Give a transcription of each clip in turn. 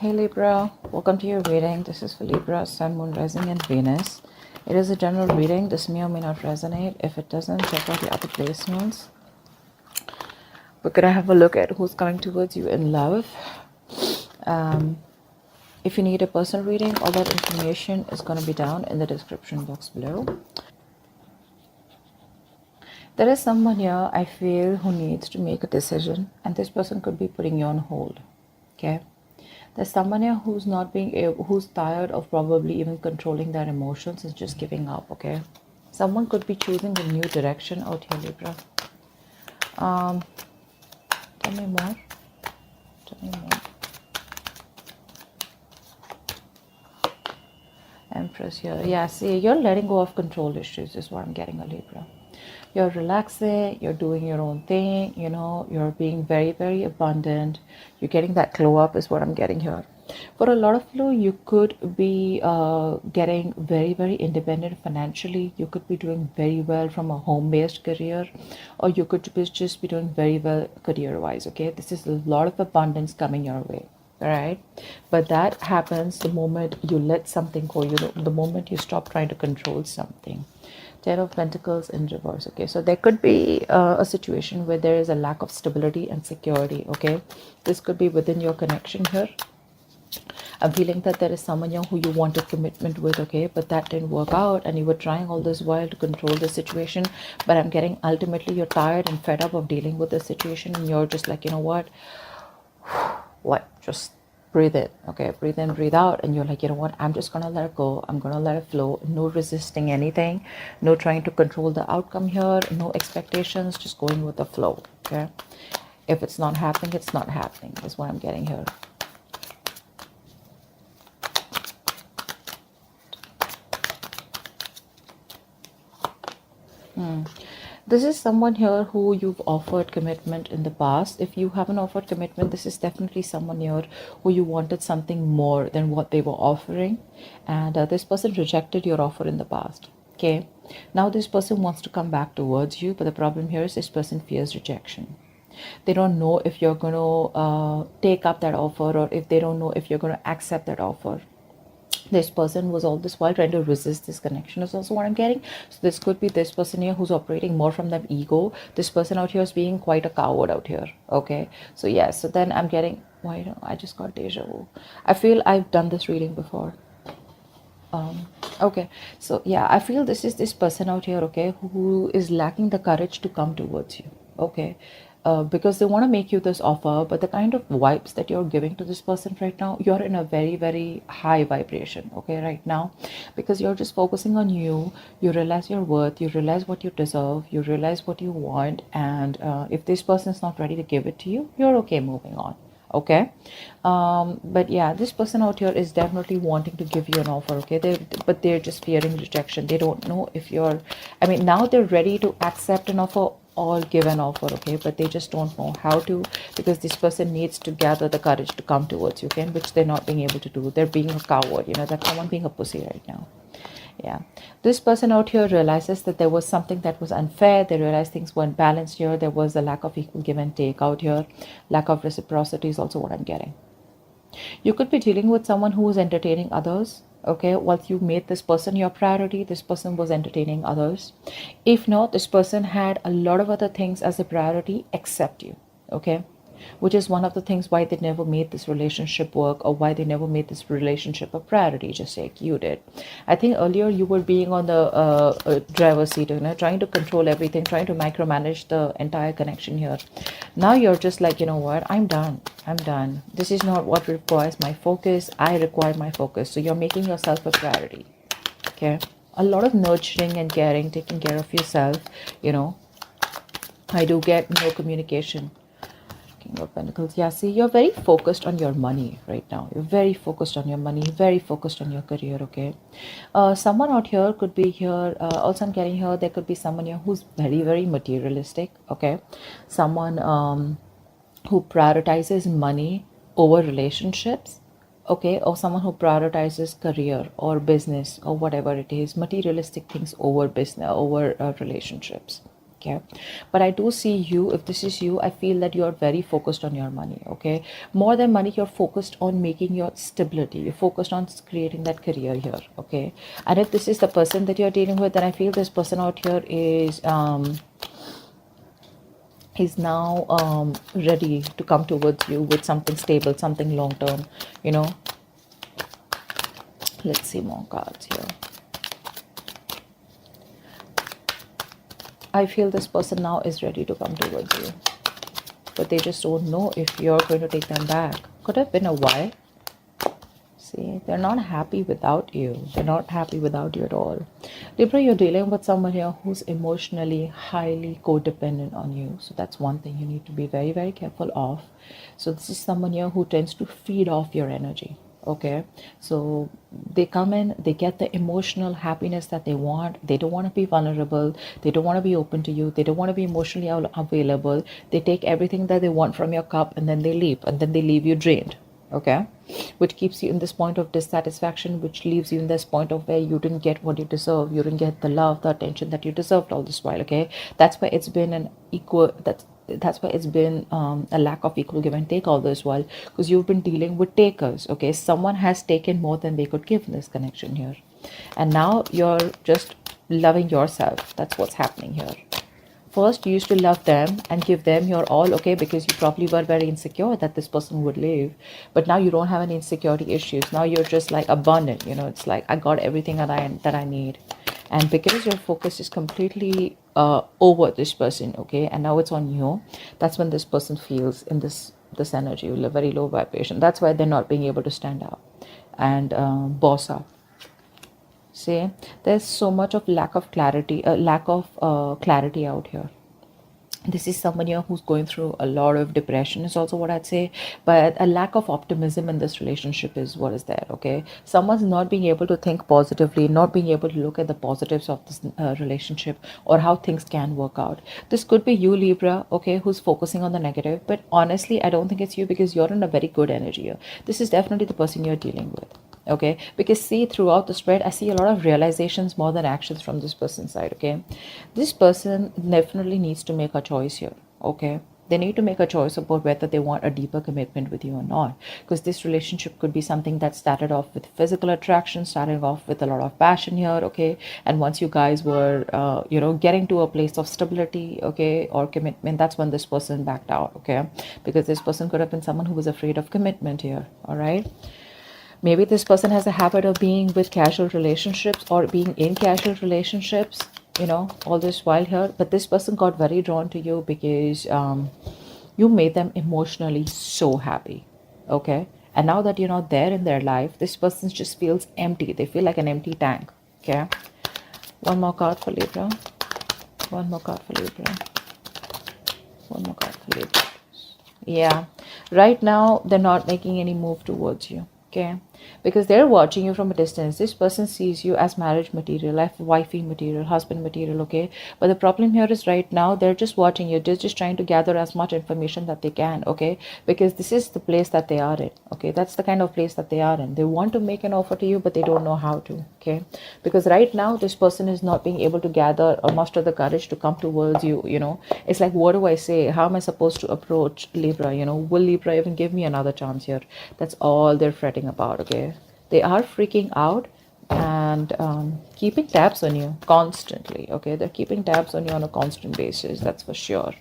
Hey Libra, welcome to your reading. This is for Libra, Sun, Moon, Rising, and Venus. It is a general reading. This may or may not resonate. If it doesn't, check out the other placements. We're gonna have a look at who's coming towards you in love. If you need a personal reading, all that information is gonna be down in the description box below. There is someone here, I feel, who needs to make a decision, and this person could be putting you on hold. Okay. There's someone here who's not being able, who's tired of probably even controlling their emotions and just giving up. Okay, someone could be choosing a new direction out here, Libra. Tell me more. Tell me more. Empress here. Yeah, see, you're letting go of control issues is what I'm getting, a Libra. You're relaxing, you're doing your own thing, you know, you're being very, very abundant. You're getting that glow up is what I'm getting here. For a lot of you, you could be getting very, very independent financially. You could be doing very well from a home-based career, or you could just be doing very well career-wise, okay? This is a lot of abundance coming your way. All right, but that happens the moment you let something go, you know, the moment you stop trying to control something. Ten of Pentacles in reverse. Okay, so there could be a situation where there is a lack of stability and security. Okay, this could be within your connection here. I'm feeling that there is someone here who you wanted commitment with, okay, but that didn't work out, and you were trying all this while to control the situation. But I'm getting ultimately you're tired and fed up of dealing with the situation, and you're just like, you know what, just breathe in. Okay, breathe in, breathe out, and you're like, you know what, I'm just gonna let it go. I'm gonna let it flow. No resisting anything, no trying to control the outcome here, no expectations, just going with the flow. Okay, if it's not happening, it's not happening is what I'm getting here. This is someone here who you've offered commitment in the past. If you haven't offered commitment, this is definitely someone here who you wanted something more than what they were offering, and this person rejected your offer in the past. Okay, now this person wants to come back towards you, but the problem here is this person fears rejection. They don't know if you're going to take up that offer, or if they don't know if you're going to accept that offer. This person was all this while trying to resist this connection is also what I'm getting. So this could be this person here who's operating more from that ego. This person out here is being quite a coward out here. Okay, so yeah, so then I'm getting, why don't I just got deja vu. I feel I've done this reading before. Okay, so yeah, I feel this is this person out here, okay, who is lacking the courage to come towards you. Okay, because they want to make you this offer, but the kind of vibes that you're giving to this person right now, you're in a very, very high vibration, okay, right now, because you're just focusing on you. You realize your worth, you realize what you deserve, you realize what you want, and if this person is not ready to give it to you, you're okay moving on. Okay, but yeah, this person out here is definitely wanting to give you an offer. Okay, but they're just fearing rejection. They don't know if you're, I mean, now they're ready to accept an offer or give an offer, okay, but they just don't know how to, because this person needs to gather the courage to come towards you, okay, which they're not being able to do. They're being a coward, you know, that's someone being a pussy right now. Yeah, this person out here realizes that there was something that was unfair. They realize things weren't balanced here. There was a lack of equal give and take out here. Lack of reciprocity is also what I'm getting. You could be dealing with someone who is entertaining others. Okay, once you made this person your priority, this person was entertaining others. If not, this person had a lot of other things as a priority except you. Okay, which is one of the things why they never made this relationship work, or why they never made this relationship a priority, just like you did. I think earlier you were being on the driver's seat, you know, trying to control everything, trying to micromanage the entire connection here. Now you're just like, you know what, I'm done. This is not what requires my focus. I require my focus. So you're making yourself a priority. Okay, a lot of nurturing and caring, taking care of yourself, you know. I do get no communication. King of Pentacles. Yeah, see, you're very focused on your money right now. You're very focused on your money, very focused on your career, okay? Someone out here could be here. Also, I'm getting here, there could be someone here who's very, very materialistic, okay? Someone who prioritizes money over relationships, okay? Or someone who prioritizes career or business or whatever it is, materialistic things over business, over relationships. Okay, but I do see you, if this is you, I feel that you're very focused on your money. Okay, more than money, you're focused on making your stability, you're focused on creating that career here. Okay, and if this is the person that you're dealing with, then I feel this person out here is now ready to come towards you with something stable, something long term, you know. Let's see more cards here. I feel this person now is ready to come towards you, but they just don't know if you're going to take them back. Could have been a while. See, they're not happy without you. They're not happy without you at all. Libra, you're dealing with someone here who's emotionally highly codependent on you. So that's one thing you need to be very, very careful of. So this is someone here who tends to feed off your energy. Okay, so they come in, they get the emotional happiness that they want. They don't want to be vulnerable, they don't want to be open to you, they don't want to be emotionally available. They take everything that they want from your cup and then they leave, and then they leave you drained. Okay, which keeps you in this point of dissatisfaction, which leaves you in this point of where you didn't get what you deserve, you didn't get the love, the attention that you deserved all this while. Okay, that's why it's been an equal, that's why it's been a lack of equal give and take all this while, because you've been dealing with takers. Okay, someone has taken more than they could give in this connection here, and now you're just loving yourself. That's what's happening here. First, you used to love them and give them your all, okay, because you probably were very insecure that this person would leave. But now you don't have any insecurity issues. Now you're just like abundant, you know. It's like, I got everything that I need. And because your focus is completely over this person, okay, and now it's on you, that's when this person feels in this energy, a very low vibration. That's why they're not being able to stand up and boss up. See, there's so much of lack of clarity out here. This is someone here who's going through a lot of depression is also what I'd say, but a lack of optimism in this relationship is what is there. Okay, someone's not being able to think positively, not being able to look at the positives of this relationship or how things can work out. This could be you, Libra, okay, who's focusing on the negative, but honestly I don't think it's you, because you're in a very good energy here. This is definitely the person you're dealing with. Okay, because see, throughout the spread I see a lot of realizations more than actions from this person's side. Okay, this person definitely needs to make a choice here. Okay, they need to make a choice about whether they want a deeper commitment with you or not, because this relationship could be something that started off with physical attraction, starting off with a lot of passion here. Okay, and once you guys were you know, getting to a place of stability, okay, or commitment, that's when this person backed out. Okay, because this person could have been someone who was afraid of commitment here. All right, maybe this person has a habit of being with casual relationships or being in casual relationships, you know, all this while here. But this person got very drawn to you because you made them emotionally so happy. Okay, and now that you're not there in their life, this person just feels empty. They feel like an empty tank. Okay, one more card for Libra. One more card for Libra. One more card for Libra. Yeah, right now they're not making any move towards you. Okay, because they're watching you from a distance. This person sees you as marriage material, like wifey material, husband material. Okay, but the problem here is right now they're just watching you. They're just trying to gather as much information that they can. Okay, because this is the place that they are in. Okay, that's the kind of place that they are in. They want to make an offer to you, but they don't know how to. Okay, because right now this person is not being able to gather or muster the courage to come towards you. You know, it's like, what do I say? How am I supposed to approach Libra? You know, will Libra even give me another chance here? That's all they're fretting about. Okay, they are freaking out and keeping tabs on you constantly. Okay, they're keeping tabs on you on a constant basis, that's for sure.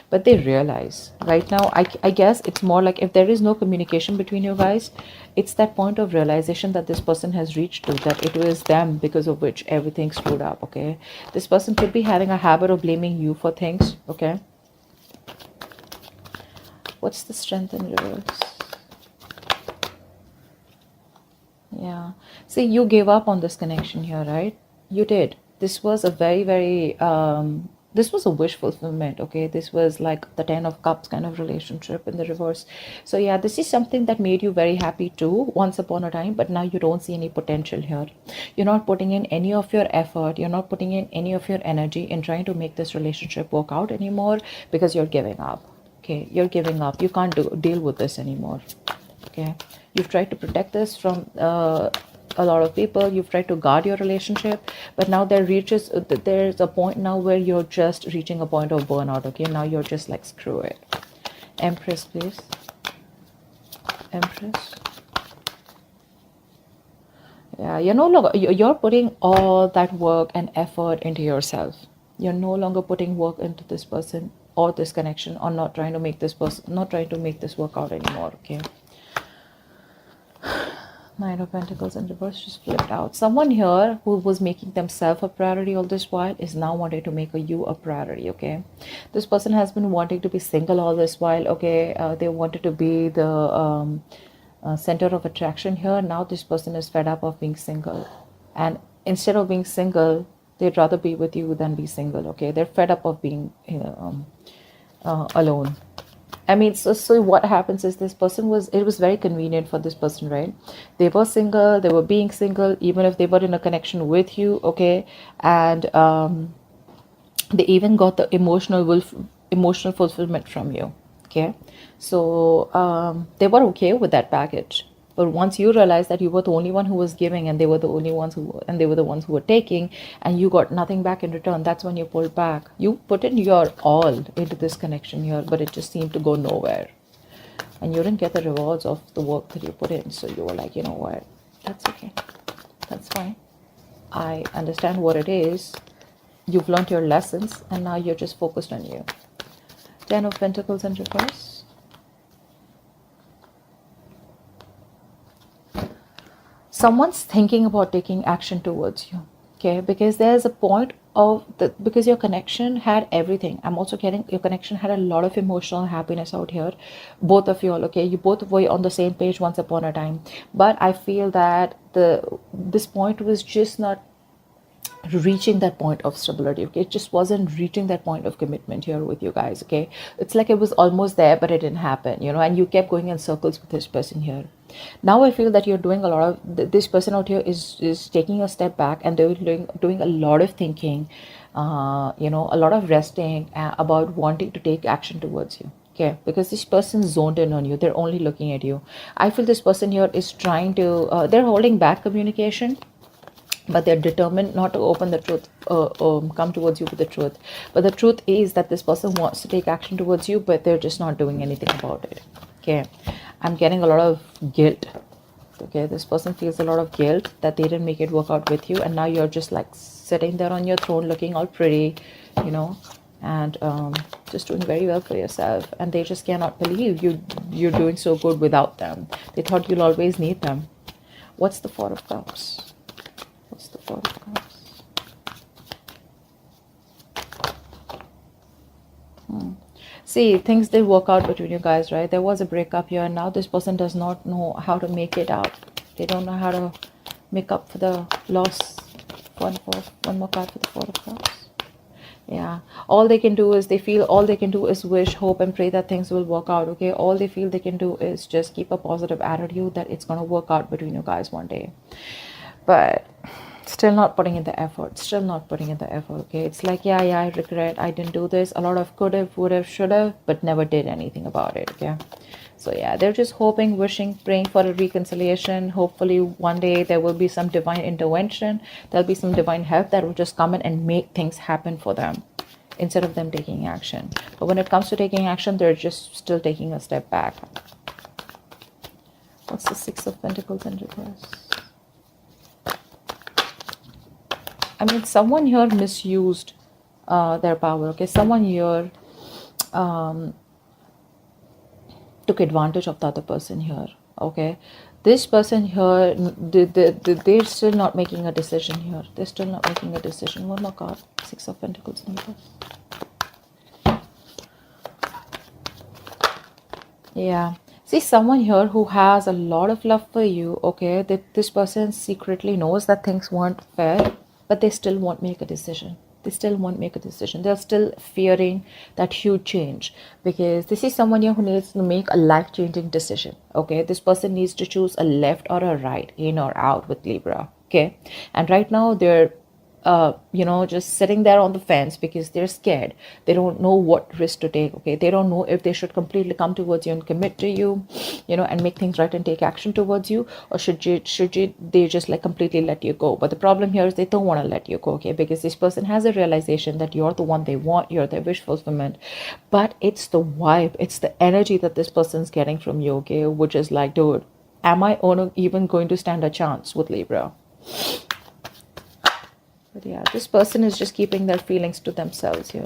But they realize right now, I guess it's more like, if there is no communication between you guys, it's that point of realization that this person has reached to, that it was them because of which everything screwed up. Okay, this person could be having a habit of blaming you for things. Okay, what's the strength in reverse? Yeah, see, you gave up on this connection here, right? You did. This was a very, very this was a wish fulfillment. Okay, this was like the 10 of cups kind of relationship in the reverse. So yeah, this is something that made you very happy too once upon a time, but now you don't see any potential here. You're not putting in any of your effort, you're not putting in any of your energy in trying to make this relationship work out anymore, because you're giving up. Okay, you're giving up. You can't deal with this anymore. Okay, you've tried to protect this from a lot of people. You've tried to guard your relationship, but now there's a point now where you're just reaching a point of burnout. Okay, now you're just like, screw it. Empress, please. Empress. Yeah, you're no longer, you're putting all that work and effort into yourself. You're no longer putting work into this person or this connection, or not trying to make this work out anymore. Okay. Nine of Pentacles in reverse just flipped out. Someone here who was making themselves a priority all this while is now wanting to make you a priority. Okay, this person has been wanting to be single all this while. Okay, they wanted to be the center of attraction here. Now this person is fed up of being single, and instead of being single, they'd rather be with you than be single. Okay, they're fed up of being alone. I mean, so what happens is, it was very convenient for this person, right? They were single, they were being single, even if they were in a connection with you, okay? And they even got the emotional fulfillment from you, okay? So they were okay with that package. But once you realize that you were the only one who was giving, and they were the ones who were taking, and you got nothing back in return, that's when you pulled back. You put in your all into this connection here, but it just seemed to go nowhere. And you didn't get the rewards of the work that you put in. So you were like, you know what? That's okay. That's fine. I understand what it is. You've learned your lessons, and now you're just focused on you. 10 of Pentacles in reverse. Someone's thinking about taking action towards you, okay? Because there's a point because your connection had everything. I'm also getting your connection had a lot of emotional happiness out here. Both of you all, okay? You both were on the same page once upon a time. But I feel that this point was just not reaching that point of stability. Okay, it just wasn't reaching that point of commitment here with you guys. Okay, it's like it was almost there, but it didn't happen, and you kept going in circles with this person here. Now I feel that you're doing a lot of this person out here is taking a step back, and they're doing a lot of thinking, a lot of resting about wanting to take action towards you. Okay, because this person's zoned in on you. They're only looking at you. I feel this person here is trying to they're holding back communication, but they're determined not to open the truth, come towards you with the truth. But the truth is that this person wants to take action towards you, but they're just not doing anything about it. Okay, I'm getting a lot of guilt. Okay, this person feels a lot of guilt that they didn't make it work out with you, and now you're just like sitting there on your throne looking all pretty, and just doing very well for yourself, and they just cannot believe you're doing so good without them. They thought you'll always need them. What's the Four of Cups? What's the Four of Cups? See, things did work out between you guys, right? There was a breakup here, and now this person does not know how to make it out. They don't know how to make up for the loss. One more card for the Four of Cups. Yeah, all they can do is wish, hope, and pray that things will work out. Okay, all they feel they can do is just keep a positive attitude that it's going to work out between you guys one day. But still not putting in the effort. Okay, it's like, yeah, I regret I didn't do this. A lot of could have, would have, should have, but never did anything about it. Okay, so yeah, they're just hoping, wishing, praying for a reconciliation. Hopefully one day there will be some divine intervention. There'll be some divine help that will just come in and make things happen for them, instead of them taking action. But when it comes to taking action, they're just still taking a step back. What's the Six of Pentacles in reverse? I mean, someone here misused their power. Okay, someone here took advantage of the other person here. Okay, this person here, they're still not making a decision here. They're still not making a decision. One more card. Six of Pentacles in reverse. Yeah. See, someone here who has a lot of love for you. Okay, that this person secretly knows that things weren't fair, but they still won't make a decision. They're still fearing that huge change, because this is someone here who needs to make a life-changing decision. Okay, this person needs to choose a left or a right, in or out with Libra. Okay, and right now they're just sitting there on the fence because they're scared. They don't know what risk to take. Okay, they don't know if they should completely come towards you and commit to you, and make things right and take action towards you, or should you they just like completely let you go. But the problem here is they don't want to let you go. Okay, because this person has a realization that you're the one they want, you're their wish fulfillment. But it's the vibe, it's the energy that this person's getting from you. Okay, which is like, dude, am I even going to stand a chance with Libra? But yeah, this person is just keeping their feelings to themselves here.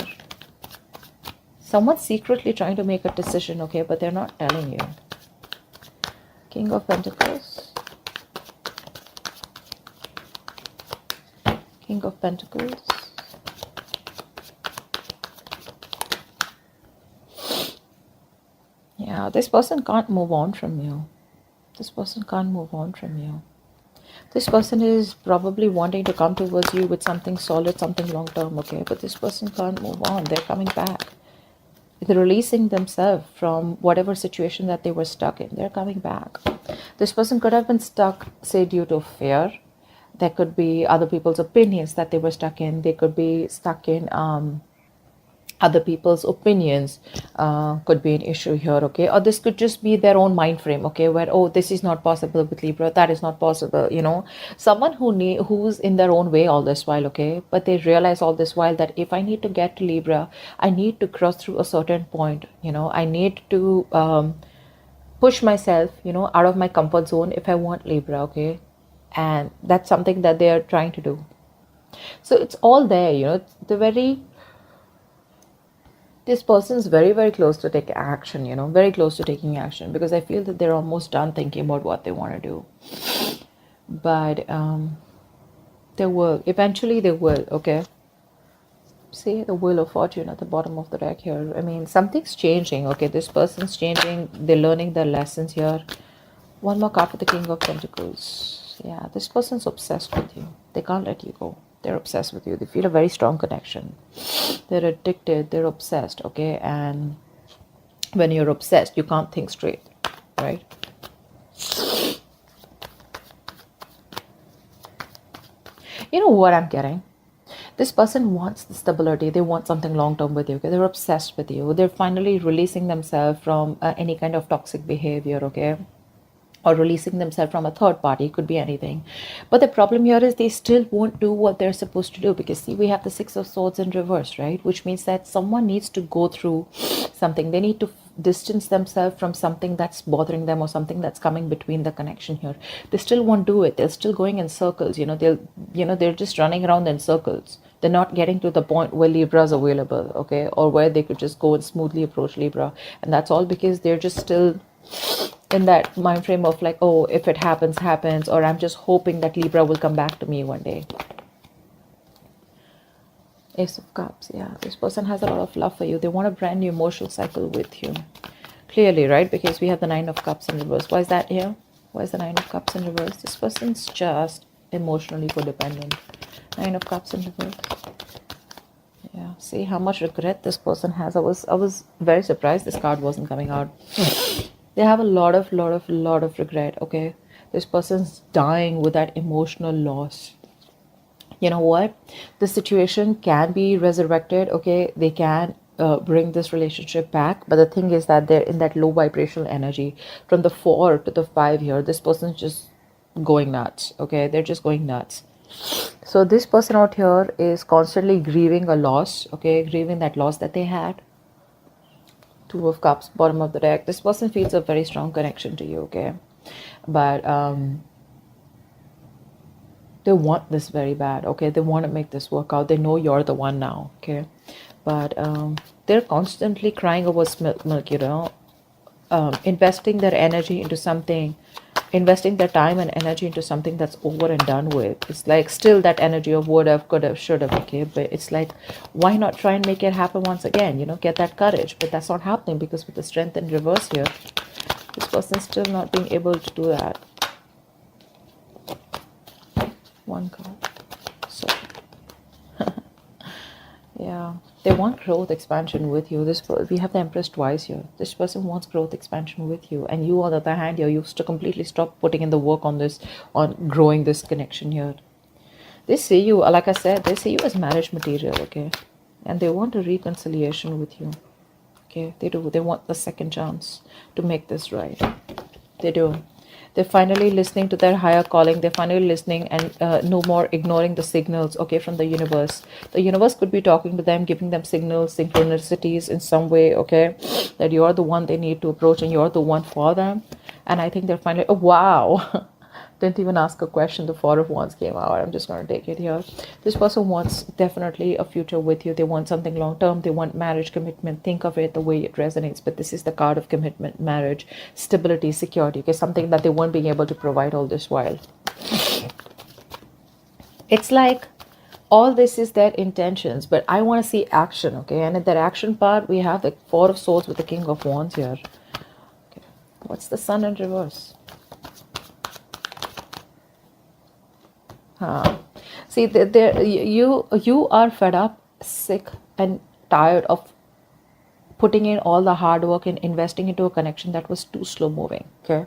Someone's secretly trying to make a decision, okay, but they're not telling you. King of Pentacles. King of Pentacles. Yeah, this person can't move on from you. This person can't move on from you. This person is probably wanting to come towards you with something solid, something long-term, okay? But this person can't move on. They're coming back. They're releasing themselves from whatever situation that they were stuck in. They're coming back. This person could have been stuck, say, due to fear. There could be other people's opinions that they were stuck in. They could be stuck in other people's opinions, could be an issue here, okay? Or this could just be their own mind frame, okay, where, oh, this is not possible with Libra, that is not possible, someone who's in their own way all this while, okay, but they realize all this while that if I need to get to Libra, I need to cross through a certain point, I need to push myself, out of my comfort zone if I want Libra, okay? And that's something that they are trying to do. So it's all there, this person is very, very close to take action, very close to taking action, because I feel that they're almost done thinking about what they want to do. But they will. Eventually they will, okay? See the Wheel of Fortune at the bottom of the deck here. I mean, something's changing, okay? This person's changing. They're learning their lessons here. One more card for the King of Pentacles. Yeah, this person's obsessed with you. They can't let you go. They're obsessed with you. They feel a very strong connection. They're addicted. They're obsessed, okay? And when you're obsessed, you can't think straight, right? You know what I'm getting? This person wants the stability. They want something long-term with you, okay? They're obsessed with you. They're finally releasing themselves from any kind of toxic behavior, okay? Or releasing themselves from a third party. It could be anything. But the problem here is they still won't do what they're supposed to do, because see, we have the Six of Swords in reverse, right? Which means that someone needs to go through something. They need to distance themselves from something that's bothering them, or something that's coming between the connection here. They still won't do it. They're still going in circles, they're just running around in circles. They're not getting to the point where Libra is available, okay? Or where they could just go and smoothly approach Libra. And that's all because they're just still in that mind frame of like, oh, if it happens, happens, or I'm just hoping that Libra will come back to me one day. Ace of Cups, yeah. This person has a lot of love for you. They want a brand new emotional cycle with you. Clearly, right? Because we have the Nine of Cups in reverse. Why is that here? Why is the Nine of Cups in reverse? This person's just emotionally codependent. Nine of Cups in reverse. Yeah, see how much regret this person has. I was very surprised this card wasn't coming out. They have a lot of regret, okay? This person's dying with that emotional loss. You know what? The situation can be resurrected, okay? They can bring this relationship back. But the thing is that they're in that low vibrational energy. From the 4 to the 5 here, this person's just going nuts, okay? They're just going nuts. So this person out here is constantly grieving a loss, okay? Grieving that loss that they had. Two of Cups, bottom of the deck. This person feels a very strong connection to you, okay? But they want this very bad, okay? They want to make this work out. They know you're the one now, okay? But they're constantly crying over spilt milk, investing their energy into something, investing their time and energy into something that's over and done with. It's like still that energy of would have, could have, should have, okay? But it's like, why not try and make it happen once again, get that courage? But that's not happening, because with the Strength in reverse here, this person's still not being able to do that. One card. So yeah, they want growth, expansion with you. We have the Empress twice here. This person wants growth, expansion with you, and you, on the other hand, here, you used to completely stop putting in the work on growing this connection here. They see you, like I said, they see you as marriage material, okay? And they want a reconciliation with you, okay? They do. They want the second chance to make this right. They do. They're finally listening to their higher calling. They're finally listening and no more ignoring the signals, okay, from the universe. The universe could be talking to them, giving them signals, synchronicities in some way, okay, that you're the one they need to approach and you're the one for them. And I think they're finally, oh, wow. Didn't even ask a question. The Four of Wands came out. I'm just going to take it here. This person wants definitely a future with you. They want something long term. They want marriage, commitment. Think of it the way it resonates. But this is the card of commitment, marriage, stability, security. Okay, something that they weren't being able to provide all this while. It's like all this is their intentions, but I want to see action. Okay, and in that action part, we have the Four of Swords with the King of Wands here. Okay. What's the Sun in reverse? See, you are fed up, sick, and tired of putting in all the hard work and investing into a connection that was too slow moving. Okay,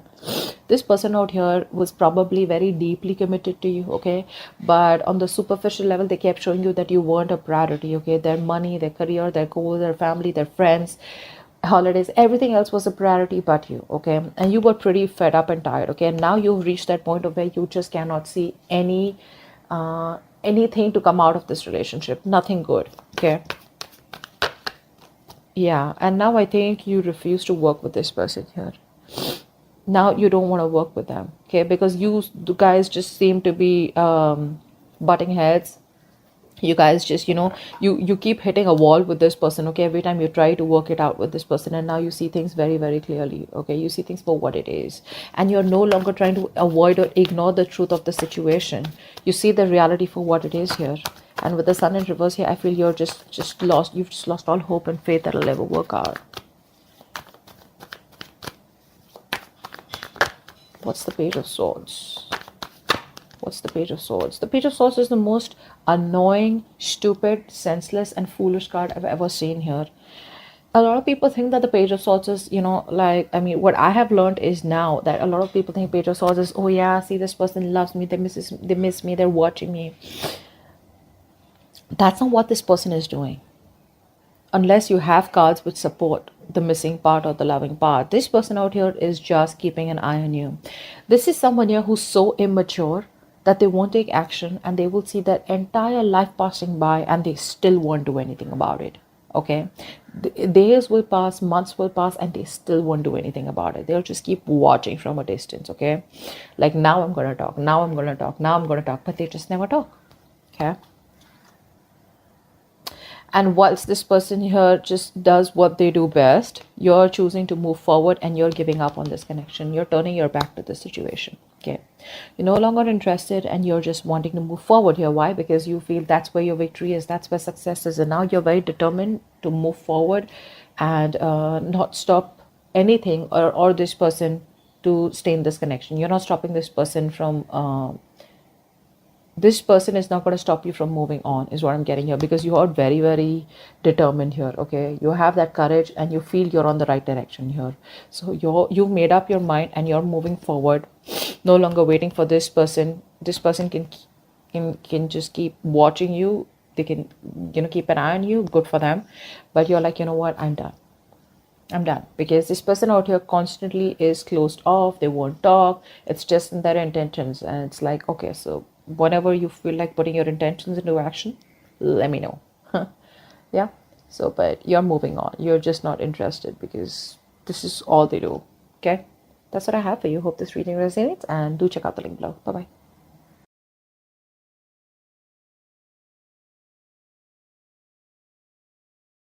this person out here was probably very deeply committed to you. Okay, but on the superficial level, they kept showing you that you weren't a priority. Okay, their money, their career, their goals, their family, their friends, holidays, everything else was a priority but you. Okay, and you were pretty fed up and tired. Okay, and now you've reached that point of where you just cannot see anything to come out of this relationship, nothing good. Okay, yeah, and now I think you refuse to work with this person here. Now you don't want to work with them, okay, because you guys just seem to be butting heads. You guys just, you keep hitting a wall with this person. Okay, every time you try to work it out with this person, and now you see things very, very clearly. Okay, you see things for what it is, and you're no longer trying to avoid or ignore the truth of the situation. You see the reality for what it is here. And with the Sun in reverse here, I feel you're just lost. You've just lost all hope and faith that it'll ever work out. What's the Page of Swords? What's the Page of Swords? The Page of Swords is the most annoying, stupid, senseless, and foolish card I've ever seen here. A lot of people think that the Page of Swords is, what I have learned is now that a lot of people think Page of Swords is, oh yeah, see, this person loves me, they miss me, they're watching me. That's not what this person is doing. Unless you have cards which support the missing part or the loving part, this person out here is just keeping an eye on you. This is someone here who's so immature that they won't take action, and they will see that entire life passing by and they still won't do anything about it. Okay, days will pass, months will pass, and they still won't do anything about it. They'll just keep watching from a distance. Okay, like, now I'm going to talk, now I'm going to talk, now I'm going to talk, but they just never talk. Okay, and whilst this person here just does what they do best, you're choosing to move forward and you're giving up on this connection. You're turning your back to the situation. Okay, you're no longer interested and you're just wanting to move forward here. Why? Because you feel that's where your victory is, that's where success is, and now you're very determined to move forward and not stop anything or this person to stay in this connection. You're not stopping this person from this person is not going to stop you from moving on, is what I'm getting here, because you are very, very determined here. Okay, you have that courage and you feel you're on the right direction here. So you've made up your mind and you're moving forward, no longer waiting for this person. This person can just keep watching you. They can, keep an eye on you. Good for them. But you're like, you know what, I'm done, because this person out here constantly is closed off. They won't talk. It's just in their intentions, and it's like, okay, so whenever you feel like putting your intentions into action, let me know. Yeah, so, but you're moving on. You're just not interested because this is all they do. Okay, that's what I have for you. Hope this reading resonates, and do check out the link below. Bye bye.